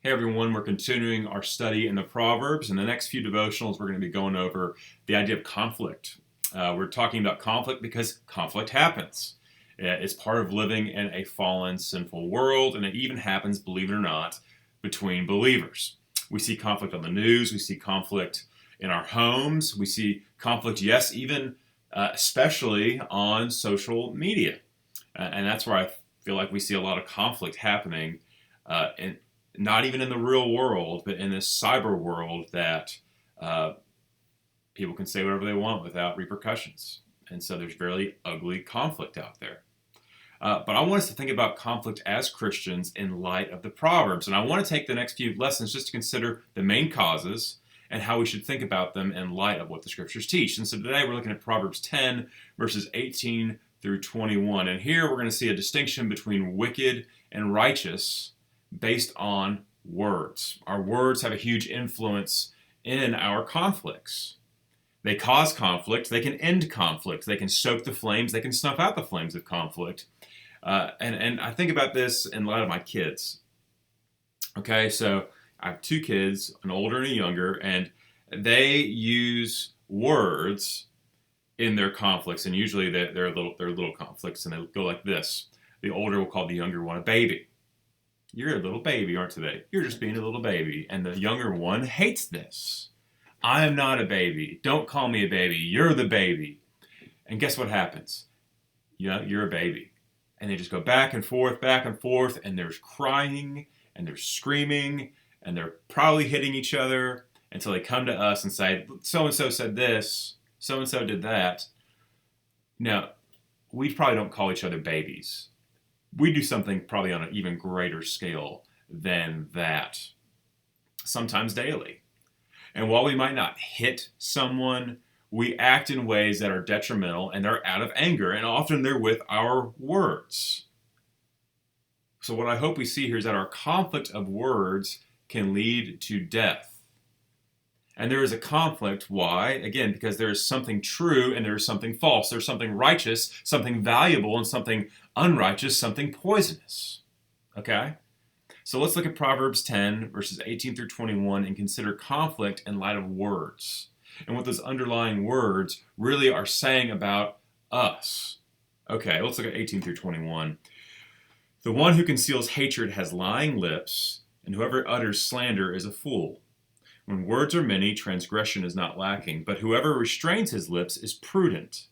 Hey everyone, we're continuing our study in the Proverbs. In the next few devotionals, we're going to be going over the idea of conflict. We're talking about conflict because conflict happens. It's part of living in a fallen, sinful world, and it even happens, believe it or not, between believers. We see conflict on the news, we see conflict in our homes, we see conflict, yes, even especially on social media. And that's where I feel like we see a lot of conflict happening in not even in the real world, but in this cyber world that uh, people can say whatever they want without repercussions. And so there's very ugly conflict out there. But I want us to think about conflict as Christians in light of the Proverbs. And I want to take the next few lessons just to consider the main causes and how we should think about them in light of what the scriptures teach. And so today we're looking at Proverbs 10, verses 18 through 21. And here we're going to see a distinction between wicked and righteous based on words. Our words have a huge influence in our conflicts. They cause conflict, they can end conflict, they can stoke the flames, they can snuff out the flames of conflict. And I think about this in light of my kids. Okay, so I have two kids, an older and a younger, and they use words in their conflicts, and usually they're little conflicts, and they go like this. The older will call the younger one a baby. You're a little baby, aren't you? Today? You're just being a little baby. And the younger one hates this. I am not a baby. Don't call me a baby. You're the baby. And guess what happens? You're a baby. And they just go back and forth, and there's crying, and there's screaming, and they're probably hitting each other until they come to us and say, so-and-so said this, so-and-so did that. Now, we probably don't call each other babies. We do something probably on an even greater scale than that, sometimes daily. And while we might not hit someone, we act in ways that are detrimental and they're out of anger, and often they're with our words. So what I hope we see here is that our conflict of words can lead to death. And there is a conflict. Why? Again, because there is something true and there is something false. There's something righteous, something valuable, and something unrighteous, something poisonous. Okay? So let's look at Proverbs 10, verses 18 through 21, and consider conflict in light of words and what those underlying words really are saying about us. Okay, let's look at 18 through 21. The one who conceals hatred has lying lips, and whoever utters slander is a fool. When words are many, transgression is not lacking, but whoever restrains his lips is prudent.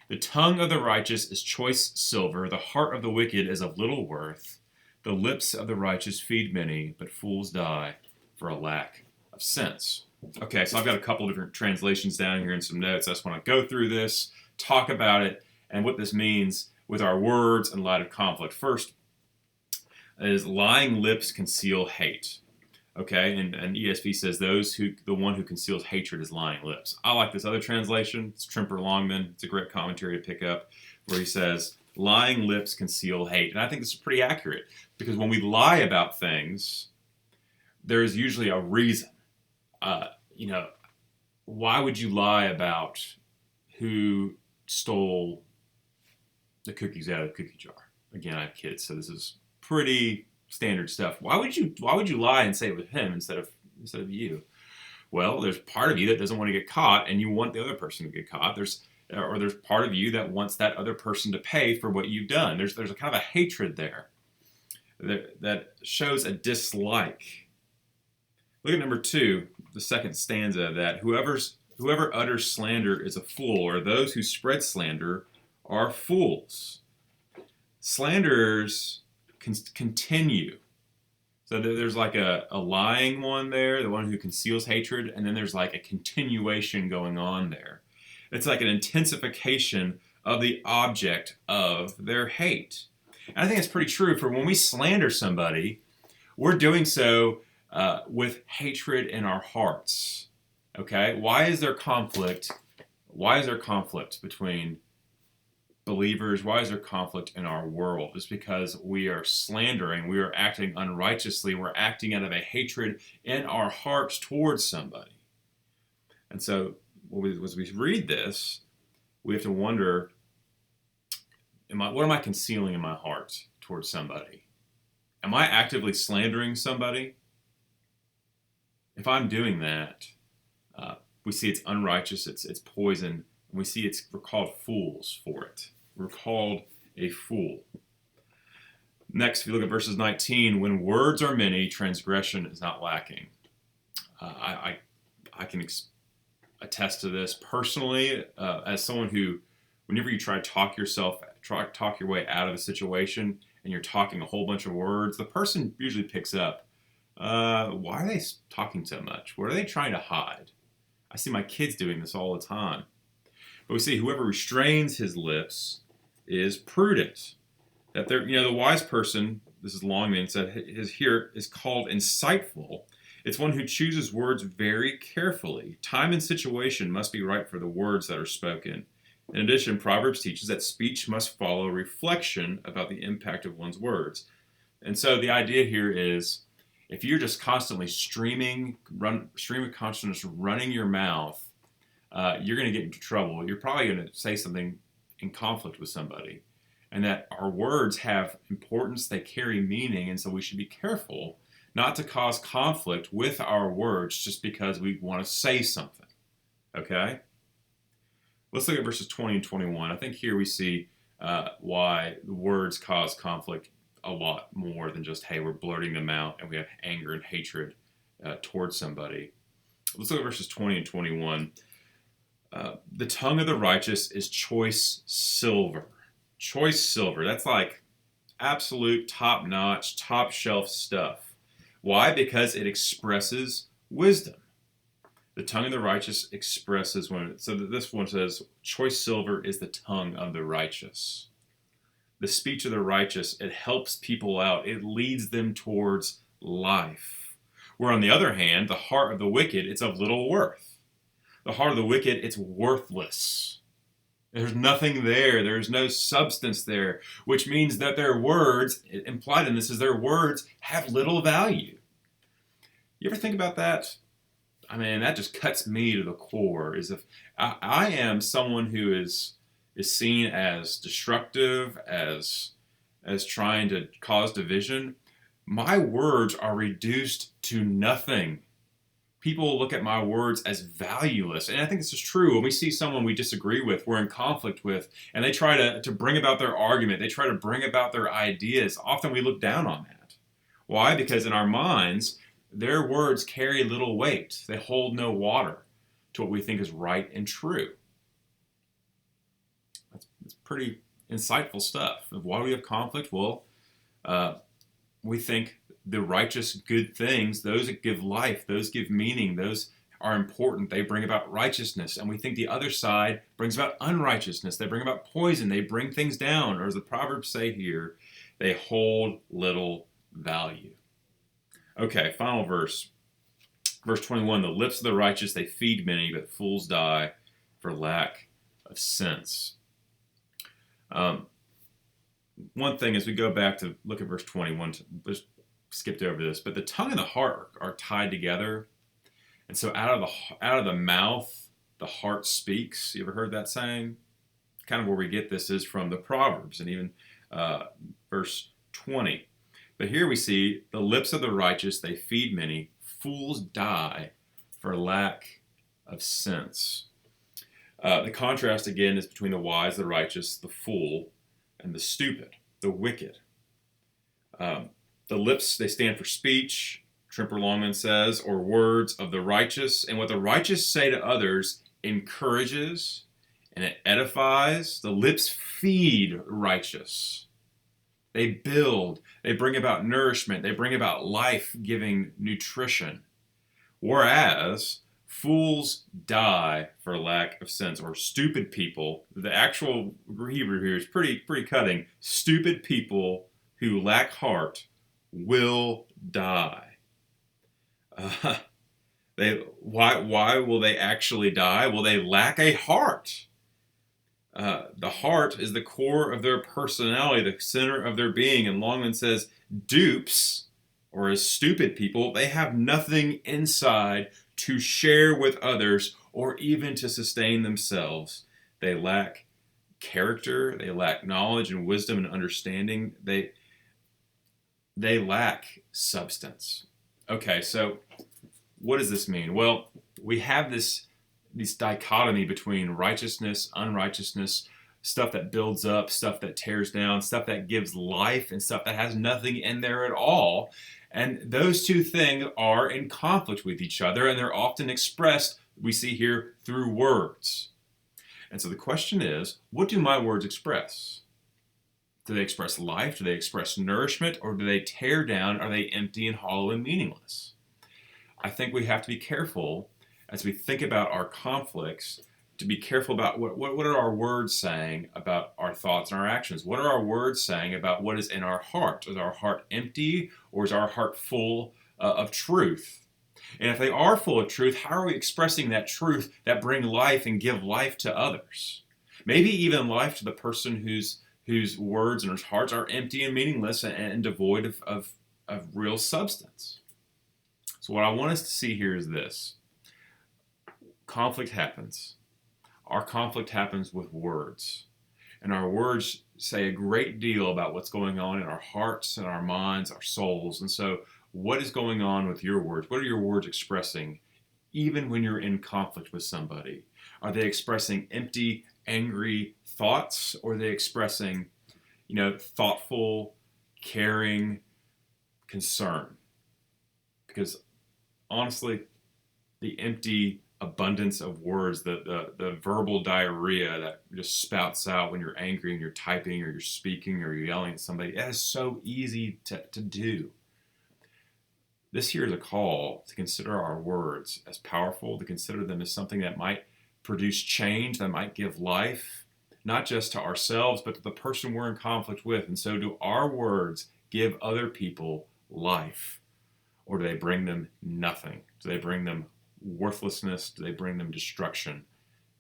The tongue of the righteous is choice silver, the heart of the wicked is of little worth. The lips of the righteous feed many, but fools die for a lack of sense. Okay, so I've got a couple different translations down here and some notes. I just want to go through this, talk about it, and what this means with our words in light of conflict. First is lying lips conceal hate. Okay, and ESV says the one who conceals hatred is lying lips. I like this other translation. It's Trimper Longman. It's a great commentary to pick up where he says, lying lips conceal hate. And I think this is pretty accurate because when we lie about things, there is usually a reason. Why would you lie about who stole the cookies out of the cookie jar? Again, I have kids, so this is pretty standard stuff. Why would you lie and say it was him instead of you? Well, there's part of you that doesn't want to get caught, and you want the other person to get caught. There's part of you that wants that other person to pay for what you've done. There's a kind of a hatred there that shows a dislike. Look at number 2, the second stanza, that whoever utters slander is a fool, or those who spread slander are fools. Slanderers continue. So there's like a lying one there, the one who conceals hatred, and then there's like a continuation going on there. It's like an intensification of the object of their hate. And I think it's pretty true for when we slander somebody, we're doing so with hatred in our hearts. Okay? Why is there conflict? Why is there conflict between believers? Why is there conflict in our world? It's because we are slandering, we are acting unrighteously, we're acting out of a hatred in our hearts towards somebody. And so as we read this, we have to wonder, what am I concealing in my heart towards somebody? Am I actively slandering somebody? If I'm doing that, we see it's unrighteous, it's poison, and we see we're called fools for it. We're called a fool. Next, if you look at verses 19, when words are many, transgression is not lacking. I can attest to this personally as someone who, whenever you try to talk your way out of a situation, and you're talking a whole bunch of words, the person usually picks up, why are they talking so much? What are they trying to hide? I see my kids doing this all the time. But we see whoever restrains his lips is prudent. That the wise person, this is Longman said, here is called insightful. It's one who chooses words very carefully. Time and situation must be right for the words that are spoken. In addition, Proverbs teaches that speech must follow reflection about the impact of one's words. And so the idea here is, if you're just constantly stream of consciousness running your mouth, you're going to get into trouble. You're probably going to say something in conflict with somebody. And that our words have importance, they carry meaning, and so we should be careful not to cause conflict with our words just because we want to say something. Okay? Let's look at verses 20 and 21. I think here we see why the words cause conflict a lot more than just, hey, we're blurting them out and we have anger and hatred towards somebody. Let's look at verses 20 and 21. The tongue of the righteous is choice silver. Choice silver. That's like absolute top-notch, top-shelf stuff. Why? Because it expresses wisdom. The tongue of the righteous expresses this one says, choice silver is the tongue of the righteous. The speech of the righteous, it helps people out. It leads them towards life. Where on the other hand, the heart of the wicked, it's of little worth. The heart of the wicked, it's worthless. There's nothing there. There's no substance there, which means that their words, implied in this is their words have little value. You ever think about that? I mean, that just cuts me to the core. Is if I am someone who is seen as destructive, as trying to cause division, my words are reduced to nothing. People look at my words as valueless. And I think this is true. When we see someone we disagree with, we're in conflict with, and they try to bring about their argument, they try to bring about their ideas, often we look down on that. Why? Because in our minds, their words carry little weight. They hold no water to what we think is right and true. That's pretty insightful stuff. Why do we have conflict? Well, we think the righteous good things, those that give life, those give meaning, those are important. They bring about righteousness. And we think the other side brings about unrighteousness. They bring about poison. They bring things down. Or as the Proverbs say here, they hold little value. Okay, final verse. Verse 21, the lips of the righteous, they feed many, but fools die for lack of sense. One thing as we go back to look at verse 21, just skipped over this, but the tongue and the heart are tied together. And so out of the mouth, the heart speaks. You ever heard that saying? Kind of where we get this is from the Proverbs and even verse 20. But here we see the lips of the righteous, they feed many. Fools die for lack of sense. The contrast again is between the wise, the righteous, the fool, and the stupid, the wicked. The lips, they stand for speech, Trimper Longman says, or words of the righteous. And what the righteous say to others encourages and it edifies. The lips feed righteous. They build, they bring about nourishment, they bring about life-giving nutrition. Whereas fools die for lack of sense, or stupid people. The actual Hebrew here is pretty cutting. Stupid people who lack heart will die. Why will they actually die? Well, they lack a heart. The heart is the core of their personality, the center of their being. And Longman says, dupes, or as stupid people, they have nothing inside to share with others or even to sustain themselves. They lack character, they lack knowledge and wisdom and understanding. They lack substance. Okay, so what does this mean? Well, we have this dichotomy between righteousness, unrighteousness, stuff that builds up, stuff that tears down, stuff that gives life, and stuff that has nothing in there at all. And those two things are in conflict with each other, and they're often expressed, we see here, through words. And so the question is, what do my words express? Do they express life? Do they express nourishment? Or do they tear down? Are they empty and hollow and meaningless? I think we have to be careful as we think about our conflicts to be careful about what are our words saying about our thoughts and our actions. What are our words saying about what is in our heart? Is our heart empty, or is our heart full of truth? And if they are full of truth, how are we expressing that truth that bring life and give life to others? Maybe even life to the person whose words and whose hearts are empty and meaningless and devoid of real substance. So what I want us to see here is this. Conflict happens. Our conflict happens with words. And our words say a great deal about what's going on in our hearts and our minds, our souls. And so what is going on with your words? What are your words expressing even when you're in conflict with somebody? Are they expressing empty, angry thoughts, or are they expressing, thoughtful, caring concern? Because honestly, the empty abundance of words, the verbal diarrhea that just spouts out when you're angry and you're typing or you're speaking or you're yelling at somebody, that is so easy to do. This here is a call to consider our words as powerful, to consider them as something that might produce change, that might give life, not just to ourselves, but to the person we're in conflict with. And so do our words give other people life, or do they bring them nothing? Do they bring them worthlessness? Do they bring them destruction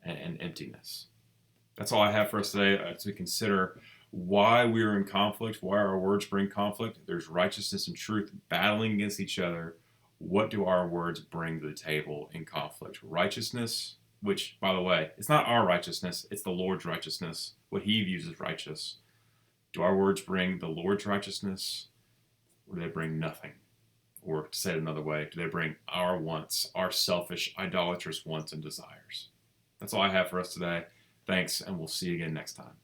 and emptiness? That's all I have for us today, to consider why we are in conflict, why our words bring conflict. There's righteousness and truth battling against each other. What do our words bring to the table in conflict? Righteousness, which, by the way, it's not our righteousness, it's the Lord's righteousness, what he views as righteous. Do our words bring the Lord's righteousness, or do they bring nothing? Or to say it another way, do they bring our wants, our selfish, idolatrous wants and desires? That's all I have for us today. Thanks, and we'll see you again next time.